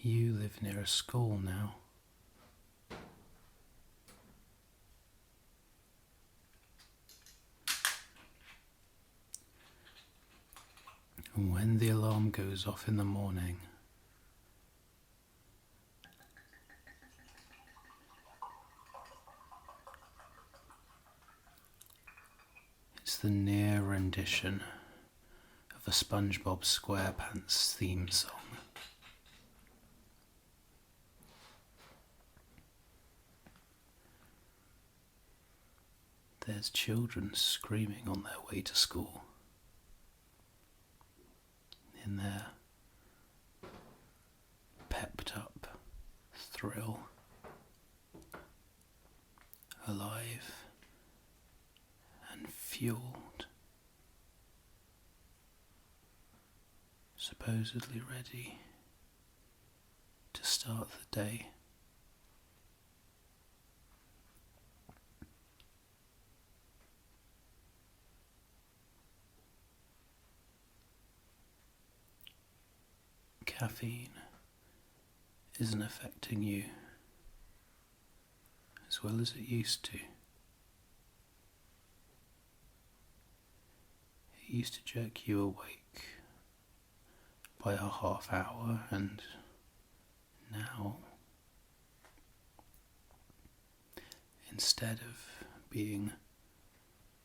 You live near a school now. And when the alarm goes off in the morning, it's the near rendition of a SpongeBob SquarePants theme song. There's children screaming on their way to school in their pepped up thrill, alive and fueled, supposedly ready to start the day. Caffeine isn't affecting you as well as it used to. It used to jerk you awake by a half hour, and now, instead of being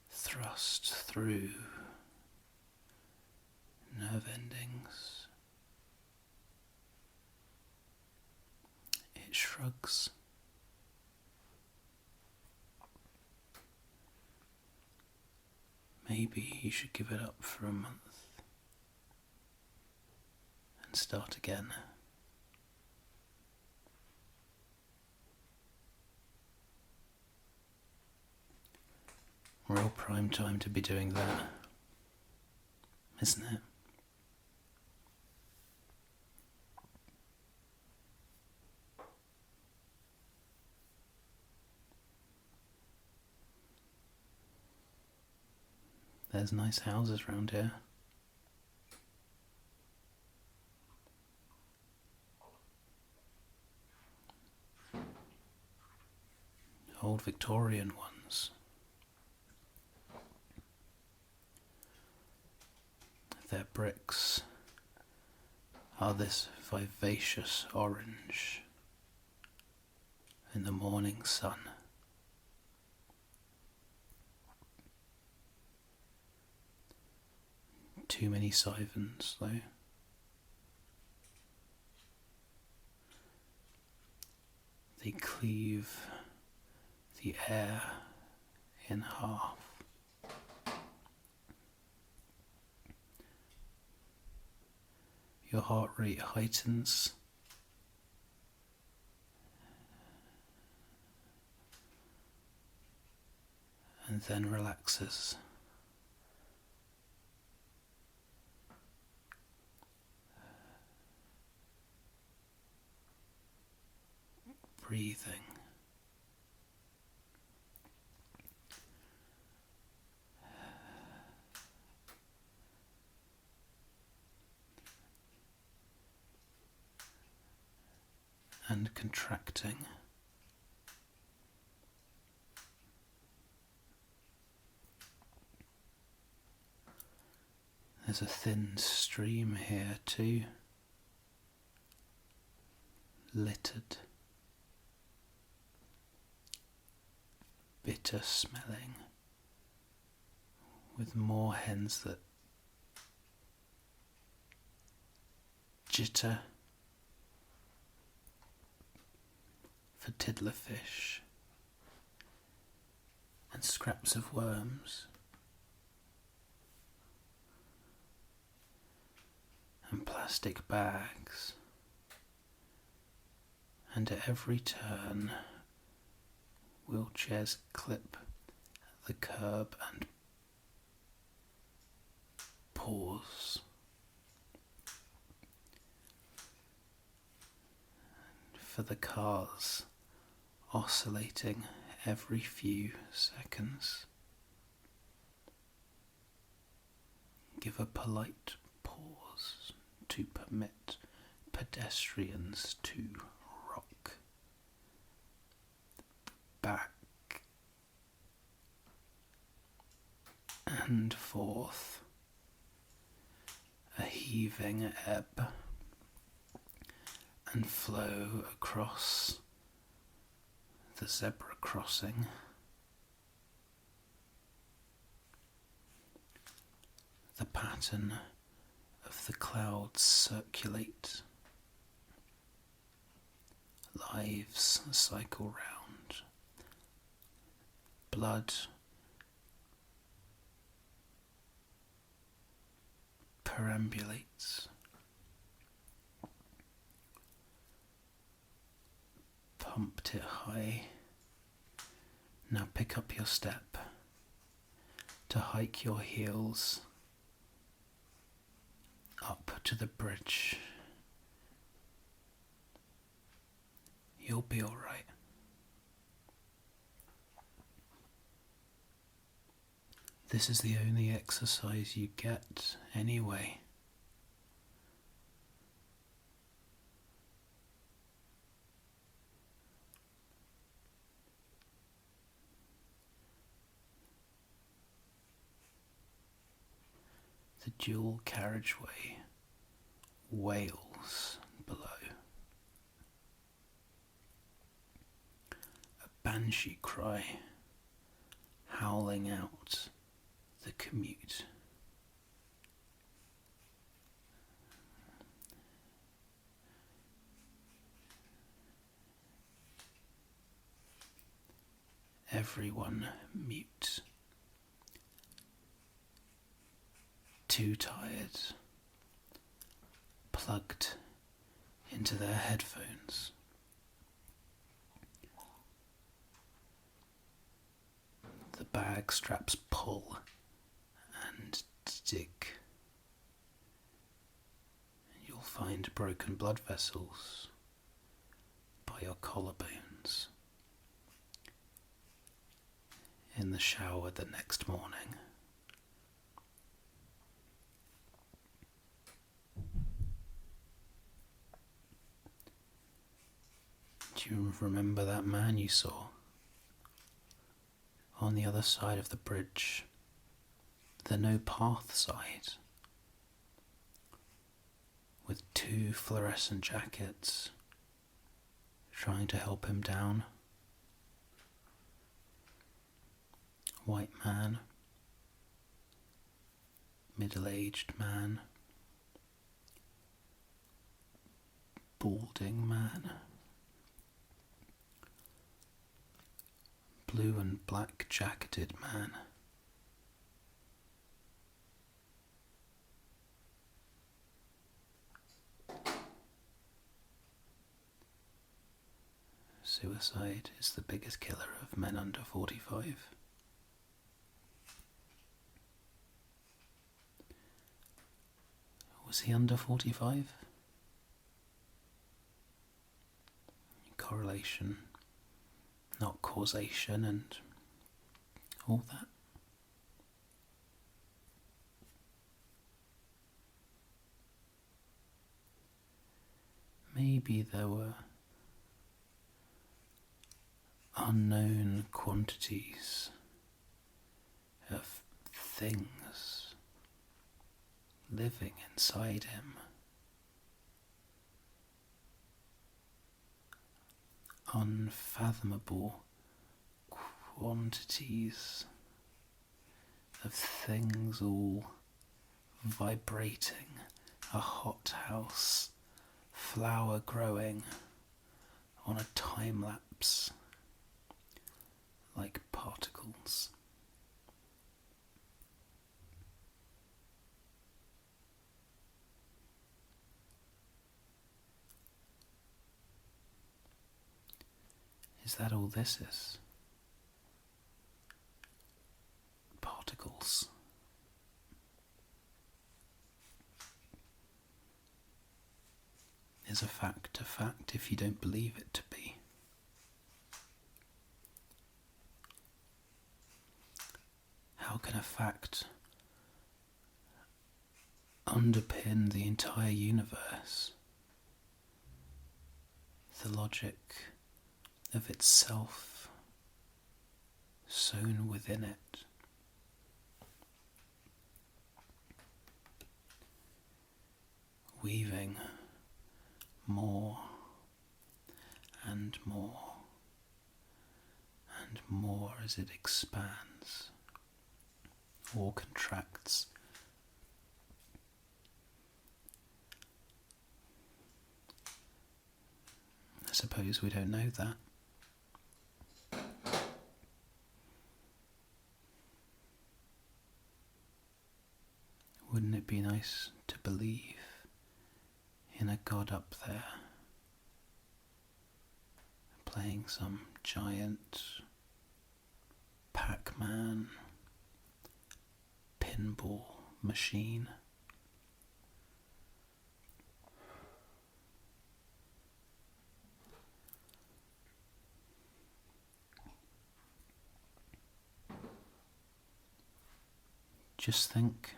thrust through nerve endings, it shrugs. Maybe you should give it up for a month and start again. Real prime time to be doing that, isn't it? There's nice houses round here. Old Victorian ones. Their bricks are this vivacious orange in the morning sun. Too many sivens, though. They cleave the air in half. Your heart rate heightens. And then relaxes. Breathing. And contracting. There's a thin stream here too, littered, bitter smelling, with more hens that jitter for tiddlerfish and scraps of worms and plastic bags, and at every turn wheelchairs clip at the curb and pause. For the cars oscillating every few seconds. Give a polite pause to permit pedestrians to rock back and forth, a heaving ebb and flow across the zebra crossing. The pattern of the clouds circulate, lives cycle round, blood perambulates, pumped it high. Now pick up your step to hike your heels up to the bridge. You'll be all right. This is the only exercise you get anyway. The dual carriageway wails below. A banshee cry howling out the commute. Everyone mute. Too tired, plugged into their headphones. The bag straps pull and dig. You'll find broken blood vessels by your collarbones. In the shower the next morning. Do you remember that man you saw on the other side of the bridge, the no path side, with two fluorescent jackets trying to help him down? White man, middle-aged man, balding man, blue and black jacketed man. Suicide is the biggest killer of men under 45. Was he under 45? Correlation, not causation, and all that. Maybe there were unknown quantities of things living inside him. Unfathomable quantities of things all vibrating, a hothouse flower growing on a time lapse like particles. Is that all this is? Particles. Is a fact if you don't believe it to be? How can a fact underpin the entire universe? the logic of itself sown within it. Weaving more and more and more as it expands or contracts. I suppose we don't know that. Wouldn't it be nice to believe in a God up there, playing some giant Pac-Man pinball machine? Just think,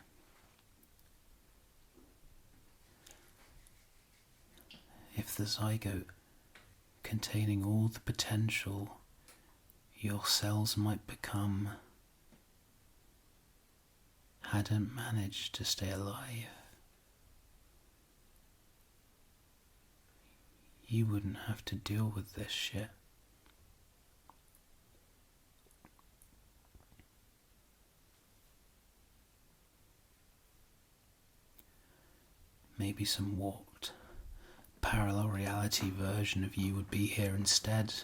if the zygote containing all the potential your cells might become hadn't managed to stay alive, you wouldn't have to deal with this shit. Maybe some warped, parallel reality version of you would be here instead.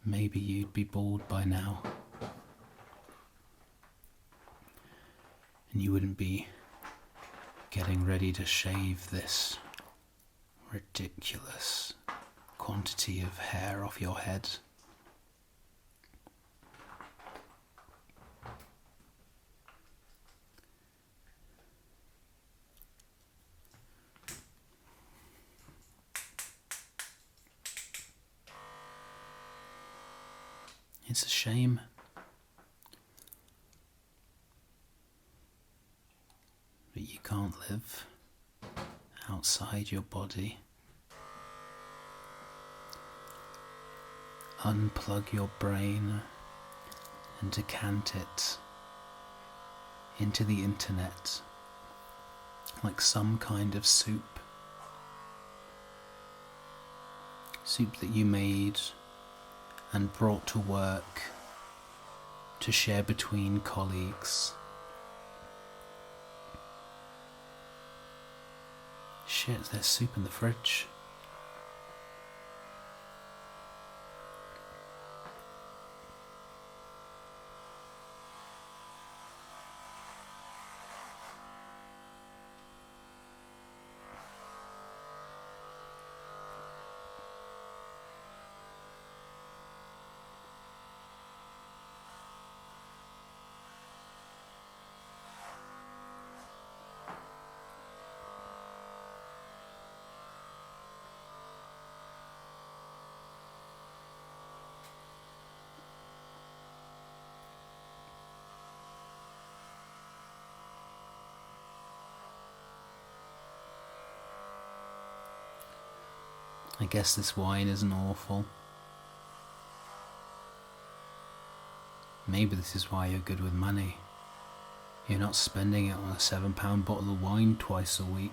Maybe you'd be bald by now. And you wouldn't be getting ready to shave this ridiculous quantity of hair off your head. It's a shame. But you can't live outside your body. Unplug your brain and decant it into the internet like some kind of soup. Soup that you made and brought to work to share between colleagues. Shit, there's soup in the fridge. I guess this wine isn't awful. Maybe this is why you're good with money. You're not spending it on a £7 bottle of wine twice a week.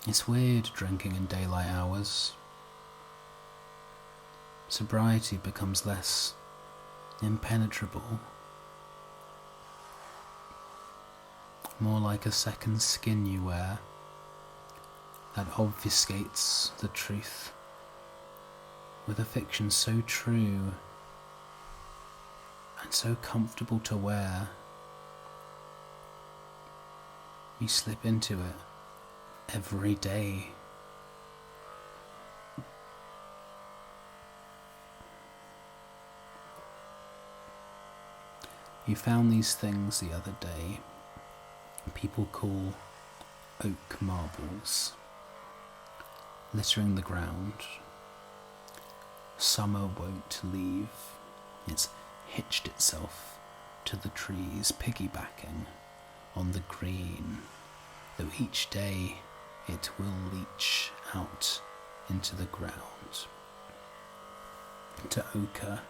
It's weird drinking in daylight hours. Sobriety becomes less impenetrable. More like a second skin you wear that obfuscates the truth with a fiction so true and so comfortable to wear. You slip into it every day. You found these things the other day people call oak marbles, littering the ground, Summer won't leave. It's hitched itself to the trees, piggybacking on the green, though each day it will leach out into the ground, to ochre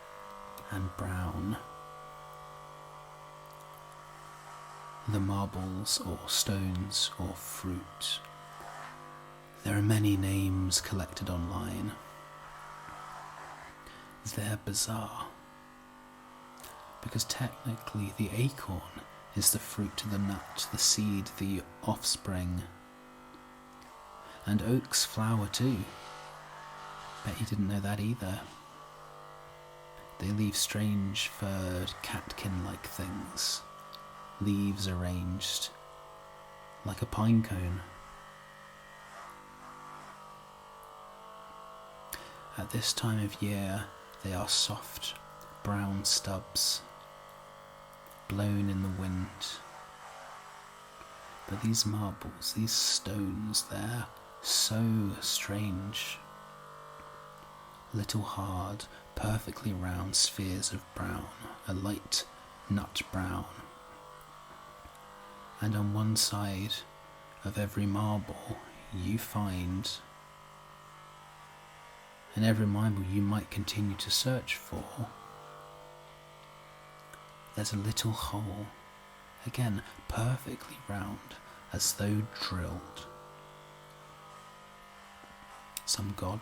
and brown. The marbles or stones or fruit. There are many names collected online. They're bizarre, because technically the acorn is the fruit to the nut, the seed, the offspring. And oaks flower too. Bet you didn't know that either. They leave strange furred catkin-like things, leaves arranged like a pine cone. At this time of year, they are soft, brown stubs, blown in the wind. But these marbles, these stones, they're so strange. Little hard, perfectly round spheres of brown, a light nut brown. And on one side of every marble you find, and every marble you might continue to search for, there's a little hole, again perfectly round, as though drilled. Some god,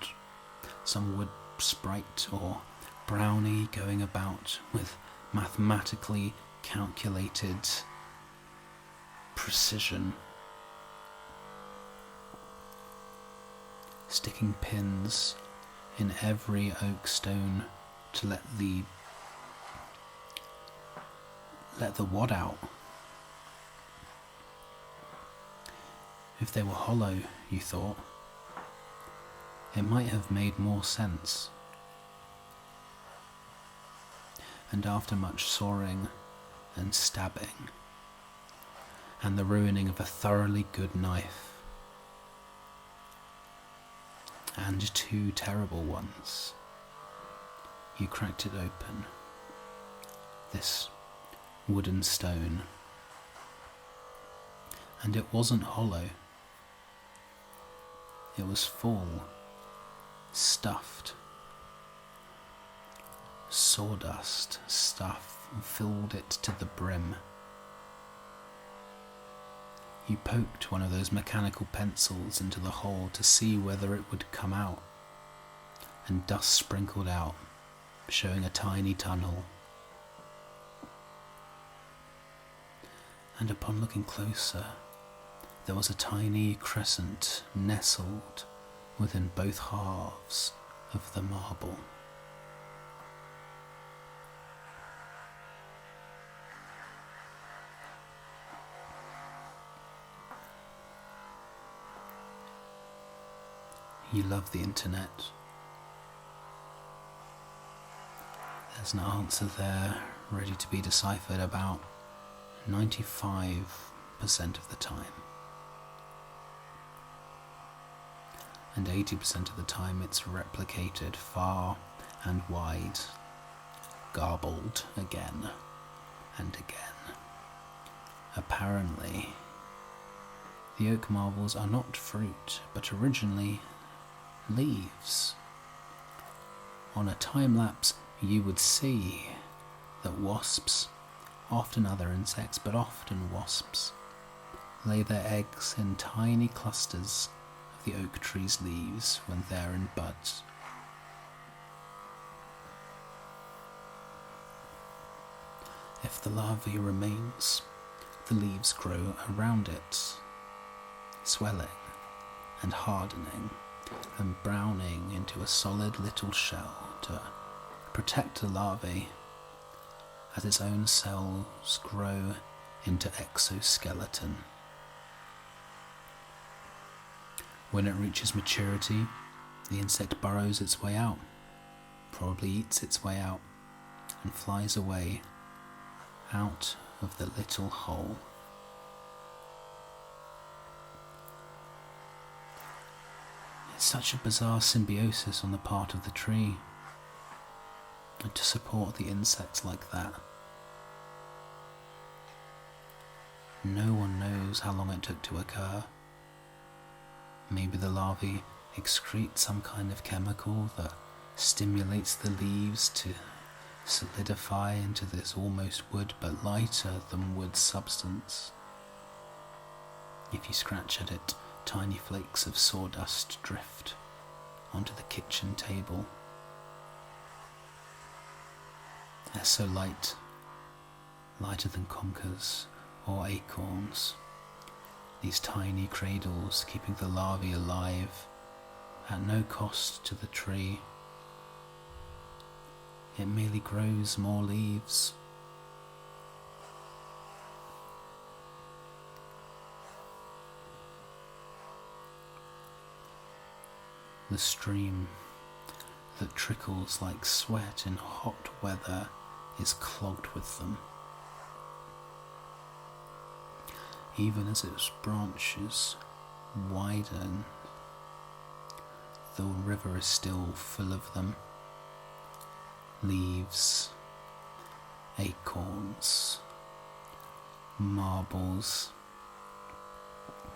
some wood sprite or brownie going about with mathematically calculated precision, sticking pins in every oak stone to let the wad out. If they were hollow, you thought, it might have made more sense. And after much sawing and stabbing, and the ruining of a thoroughly good knife, and 2 terrible ones, you cracked it open, this wooden stone, and it wasn't hollow. It was full, stuffed. Sawdust stuff filled it to the brim. You poked one of those mechanical pencils into the hole to see whether it would come out, and dust sprinkled out, showing a tiny tunnel. And upon looking closer, there was a tiny crescent nestled within both halves of the marble. You love the internet. There's an answer there ready to be deciphered about 95% of the time. And 80% of the time it's replicated far and wide, garbled again and again. Apparently, the oak marbles are not fruit, but originally leaves. On a time lapse, you would see that wasps, often other insects, but often wasps, lay their eggs in tiny clusters of the oak tree's leaves when they're in buds. If the larvae remains, the leaves grow around it, swelling and hardening and browning into a solid little shell to protect the larvae as its own cells grow into exoskeleton. When it reaches maturity, the insect burrows its way out, probably eats its way out, and flies away out of the little hole. It's such a bizarre symbiosis on the part of the tree. and to support the insects like that. No one knows how long it took to occur. Maybe the larvae excrete some kind of chemical that stimulates the leaves to solidify into this almost wood but lighter than wood substance. If you scratch at it, tiny flakes of sawdust drift onto the kitchen table. They're so light, lighter than conkers or acorns. These tiny cradles keeping the larvae alive at no cost to the tree. It merely grows more leaves. The stream that trickles like sweat in hot weather is clogged with them. Even as its branches widen, the river is still full of them. Leaves, acorns, marbles,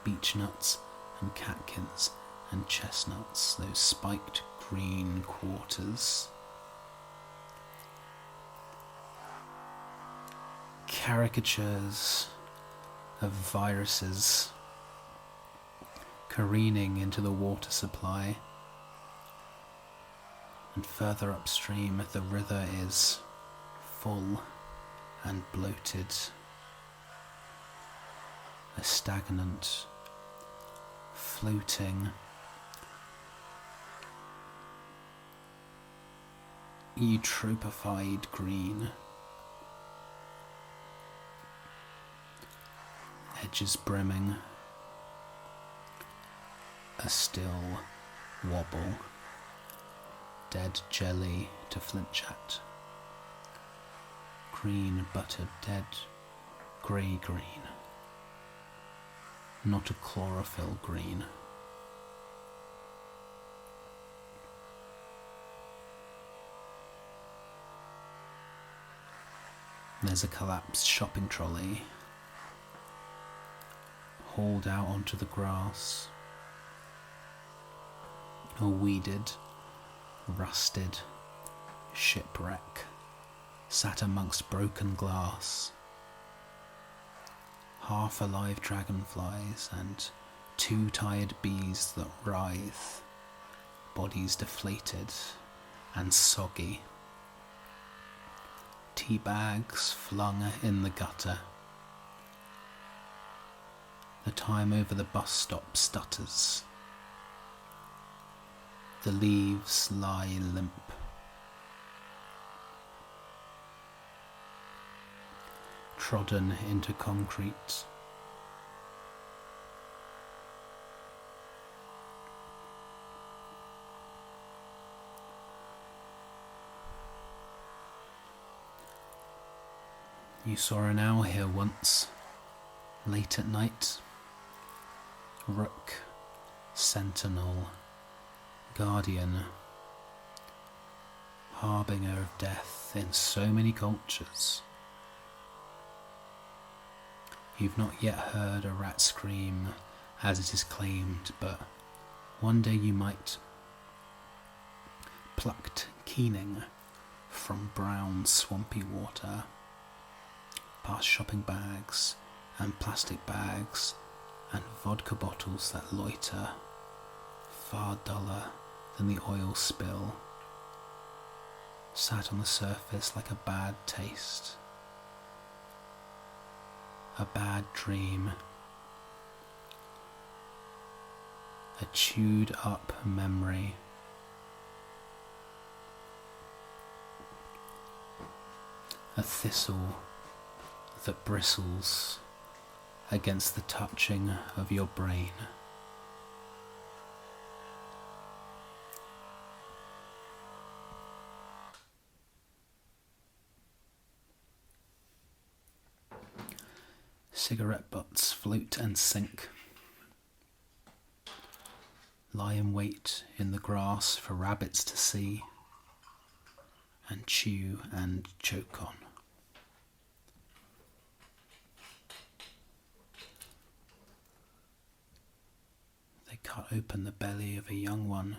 beechnuts and catkins and chestnuts, those spiked green quarters. Caricatures of viruses careening into the water supply. And further upstream, the river is full and bloated, a stagnant, floating, eutropified green, edges brimming, a still wobble. Dead jelly to flinch at. Green buttered dead grey green. Not a chlorophyll green. There's a collapsed shopping trolley hauled out onto the grass. A weeded, rusted shipwreck sat amongst broken glass. Half alive dragonflies and 2 tired bees that writhe, bodies deflated and soggy. Tea bags flung in the gutter. The time over the bus stop stutters. The leaves lie limp. Trodden into concrete. You saw an owl here once, late at night. Rook, sentinel, guardian, harbinger of death in so many cultures. You've not yet heard a rat scream as it is claimed, but one day you might. Plucked keening from brown swampy water, past shopping bags and plastic bags and vodka bottles that loiter, far duller than the oil spill, sat on the surface like a bad taste, a bad dream, a chewed up memory. A thistle that bristles against the touching of your brain. Cigarette butts float and sink, lie in wait in the grass for rabbits to see, and chew and choke on. They cut open the belly of a young one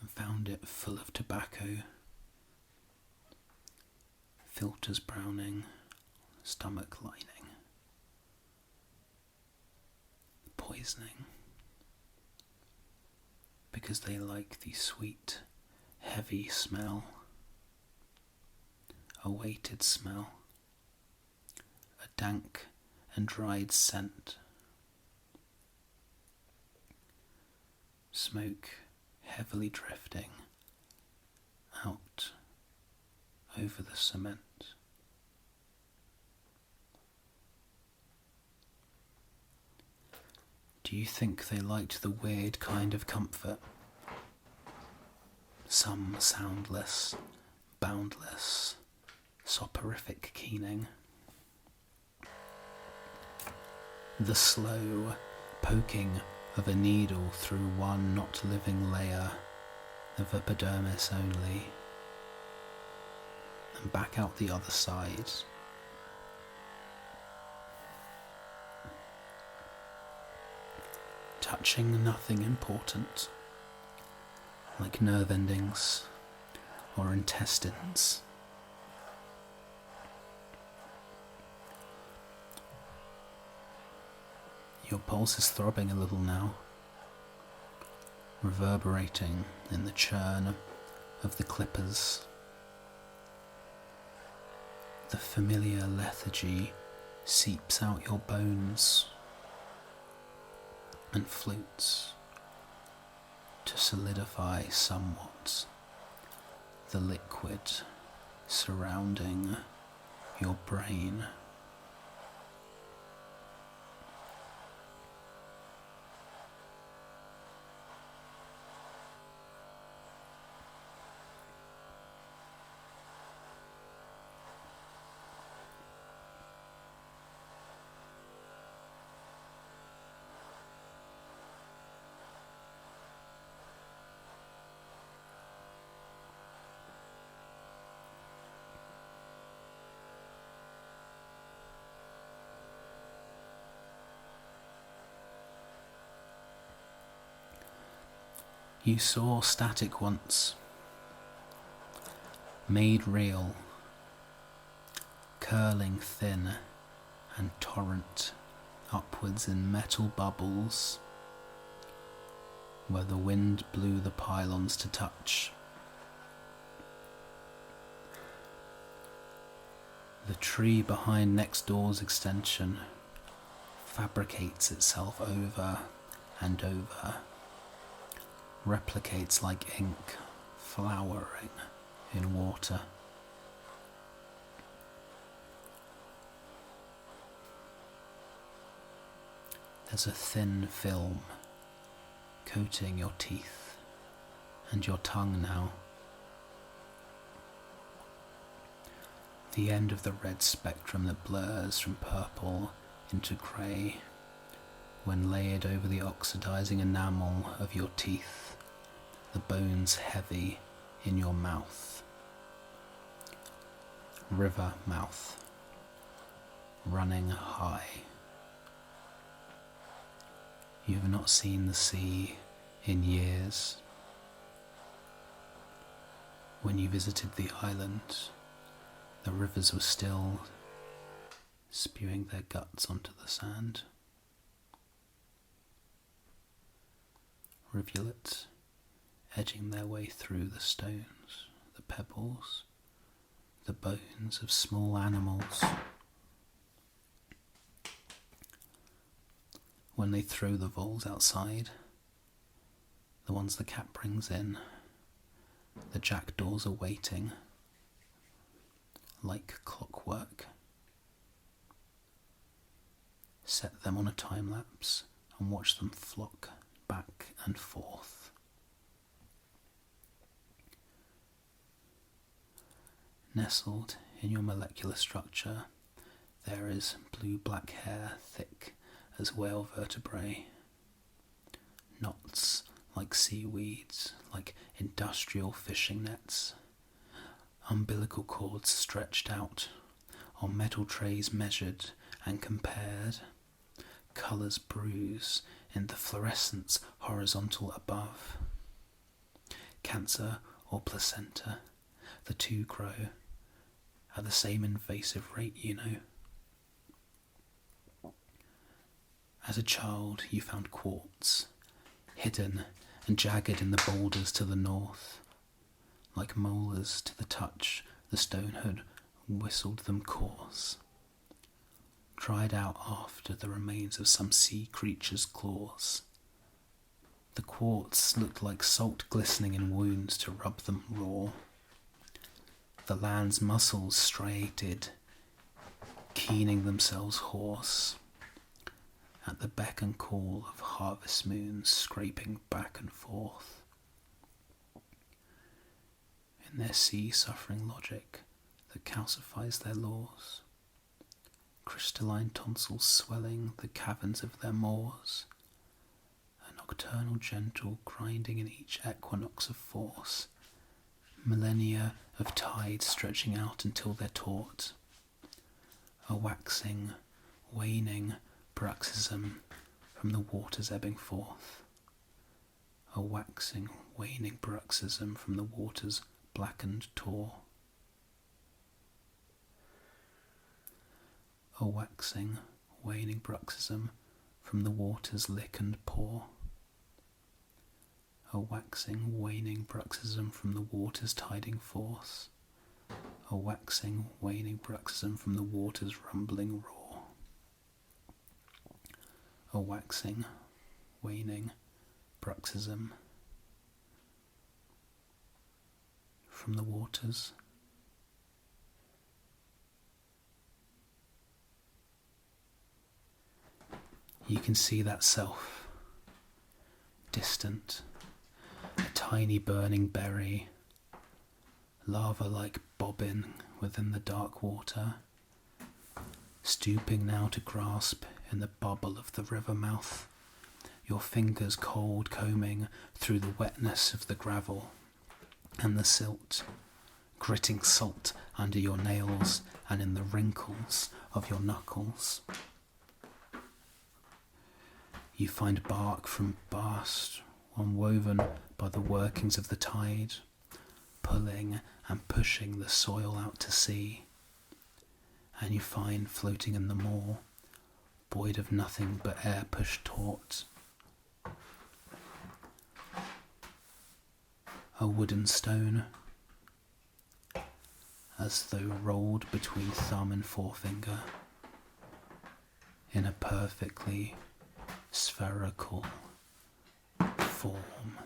and found it full of tobacco, filters browning, stomach lining, poisoning, because they like the sweet, heavy smell, a weighted smell, a dank and dried scent, smoke heavily drifting out over the cement. Do you think they liked the weird kind of comfort? Some soundless, boundless, soporific keening. The slow poking of a needle through one not living layer of epidermis only, and back out the other side. Touching nothing important, like nerve endings or intestines. Your pulse is throbbing a little now, reverberating in the churn of the clippers. The familiar lethargy seeps out your bones and floats to solidify somewhat the liquid surrounding your brain. You saw static once, made real, curling thin and torrent upwards in metal bubbles, where the wind blew the pylons to touch. The tree behind next door's extension fabricates itself over and over, replicates like ink flowering in water. There's a thin film coating your teeth and your tongue now. The end of the red spectrum that blurs from purple into grey when layered over the oxidizing enamel of your teeth, the bones heavy in your mouth. River mouth, running high. You have not seen the sea in years. When you visited the island, the rivers were still spewing their guts onto the sand. Rivulets edging their way through the stones, the pebbles, the bones of small animals. When they throw the voles outside, the ones the cat brings in, the jackdaws are waiting, like clockwork. Set them on a time lapse and watch them flock back and forth. Nestled in your molecular structure, there is blue-black hair thick as whale vertebrae, knots like seaweeds, like industrial fishing nets, umbilical cords stretched out, on metal trays measured and compared, colours bruise in the fluorescence horizontal above. Cancer or placenta, the two grow at the same invasive rate, you know. As a child, you found quartz, hidden and jagged in the boulders to the north. Like molars to the touch, the stone had whistled them coarse, dried out after the remains of some sea creature's claws. The quartz looked like salt glistening in wounds to rub them raw. The land's muscles striated, keening themselves hoarse, at the beck and call of harvest moons scraping back and forth. In their sea-suffering logic that calcifies their laws, crystalline tonsils swelling the caverns of their maws, a nocturnal gentle grinding in each equinox of force, millennia of tide stretching out until they're taut, a waxing, waning paroxysm from the waters ebbing forth, a waxing, waning paroxysm from the waters blackened tore, a waxing, waning paroxysm from the waters lick and pour, a waxing, waning paroxysm from the waters tiding forth, a waxing, waning paroxysm from the waters rumbling roar. A waxing, waning paroxysm from the waters. You can see that self, distant, a tiny burning berry, lava-like bobbing within the dark water, stooping now to grasp in the bubble of the river mouth, your fingers cold combing through the wetness of the gravel and the silt, gritting salt under your nails and in the wrinkles of your knuckles. You find bark from bast, unwoven by the workings of the tide, pulling and pushing the soil out to sea, and you find floating in the moor, void of nothing but air pushed taut, a wooden stone, as though rolled between thumb and forefinger, in a perfectly spherical form.